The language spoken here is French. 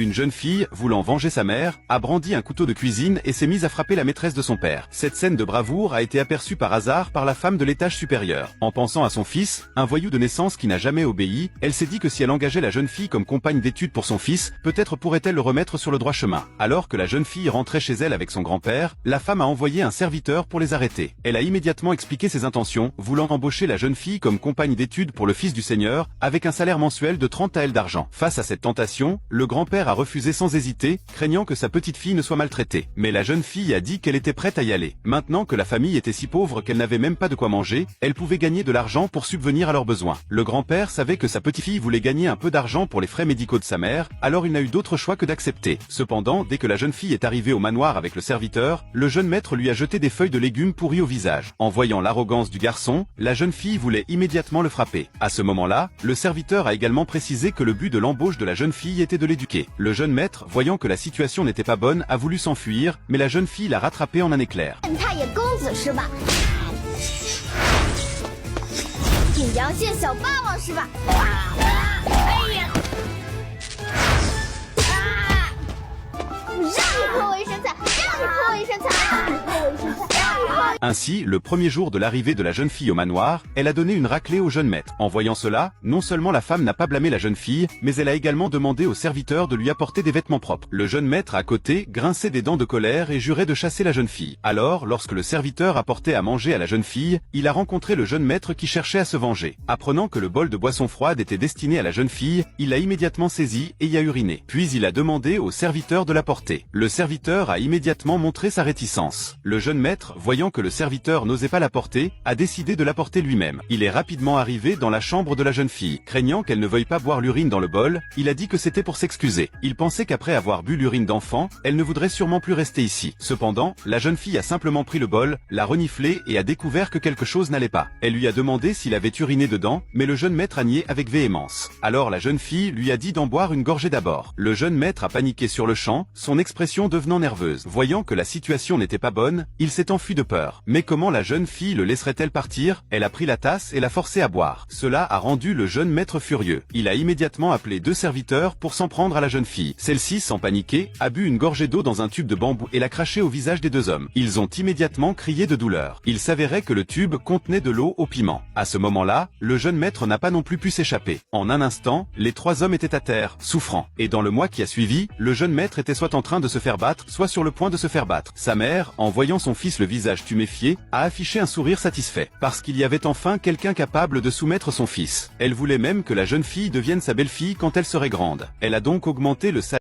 Une jeune fille, voulant venger sa mère, a brandi un couteau de cuisine et s'est mise à frapper la maîtresse de son père. Cette scène de bravoure a été aperçue par hasard par la femme de l'étage supérieur. En pensant à son fils, un voyou de naissance qui n'a jamais obéi, elle s'est dit que si elle engageait la jeune fille comme compagne d'études pour son fils, peut-être pourrait-elle le remettre sur le droit chemin. Alors que la jeune fille rentrait chez elle avec son grand-père, la femme a envoyé un serviteur pour les arrêter. Elle a immédiatement expliqué ses intentions, voulant embaucher la jeune fille comme compagne d'études pour le fils du seigneur, avec un salaire mensuel de 30 taels d'argent. Face à cette tentation, le grand-père a refusé sans hésiter, craignant que sa petite fille ne soit maltraitée. Mais la jeune fille a dit qu'elle était prête à y aller. Maintenant que la famille était si pauvre qu'elle n'avait même pas de quoi manger, elle pouvait gagner de l'argent pour subvenir à leurs besoins. Le grand-père savait que sa petite-fille voulait gagner un peu d'argent pour les frais médicaux de sa mère, alors il n'a eu d'autre choix que d'accepter. Cependant, dès que la jeune fille est arrivée au manoir avec le serviteur, le jeune maître lui a jeté des feuilles de légumes pourries au visage. En voyant l'arrogance du garçon, la jeune fille voulait immédiatement le frapper. À ce moment-là, le serviteur a également précisé que le but de l'embauche de la jeune fille était de l'éduquer. Le jeune maître, voyant que la situation n'était pas bonne, a voulu s'enfuir, mais la jeune fille l'a rattrapé en un éclair. 阴阳蟹小霸王是吧？哎呀！让你泼我一身菜，让你泼我一身菜，让你泼我一身菜，让你泼我。 Ainsi, le premier jour de l'arrivée de la jeune fille au manoir, elle a donné une raclée au jeune maître. En voyant cela, non seulement la femme n'a pas blâmé la jeune fille, mais elle a également demandé au serviteur de lui apporter des vêtements propres. Le jeune maître à côté grinçait des dents de colère et jurait de chasser la jeune fille. Alors, lorsque le serviteur apportait à manger à la jeune fille, il a rencontré le jeune maître qui cherchait à se venger. Apprenant que le bol de boisson froide était destiné à la jeune fille, il l'a immédiatement saisi et y a uriné. Puis il a demandé au serviteur de l'apporter. Le serviteur a immédiatement montré sa réticence. Le jeune maître, voyant que le serviteur n'osait pas l'apporter, a décidé de l'apporter lui-même. Il est rapidement arrivé dans la chambre de la jeune fille. Craignant qu'elle ne veuille pas boire l'urine dans le bol, il a dit que c'était pour s'excuser. Il pensait qu'après avoir bu l'urine d'enfant, elle ne voudrait sûrement plus rester ici. Cependant, la jeune fille a simplement pris le bol, l'a reniflé et a découvert que quelque chose n'allait pas. Elle lui a demandé s'il avait uriné dedans, mais le jeune maître a nié avec véhémence. Alors la jeune fille lui a dit d'en boire une gorgée d'abord. Le jeune maître a paniqué sur le champ, son expression devenant nerveuse. Voyant que la situation n'était pas bonne, il s'est enfui de peur. Mais comment la jeune fille le laisserait-elle partir? Elle a pris la tasse et l'a forcé à boire. Cela a rendu le jeune maître furieux. Il a immédiatement appelé 2 serviteurs pour s'en prendre à la jeune fille. Celle-ci, sans paniquer, a bu une gorgée d'eau dans un tube de bambou et l'a craché au visage des 2 hommes. Ils ont immédiatement crié de douleur. Il s'avérait que le tube contenait de l'eau au piment. À ce moment-là, le jeune maître n'a pas non plus pu s'échapper. En un instant, les 3 hommes étaient à terre, souffrant. Et dans le mois qui a suivi, le jeune maître était soit en train de se faire battre, soit sur le point de se faire battre. Sa mère, en voyant son fils le visage tuméfié, a affiché un sourire satisfait, parce qu'il y avait enfin quelqu'un capable de soumettre son fils. Elle voulait même que la jeune fille devienne sa belle-fille quand elle serait grande. Elle a donc augmenté le salaire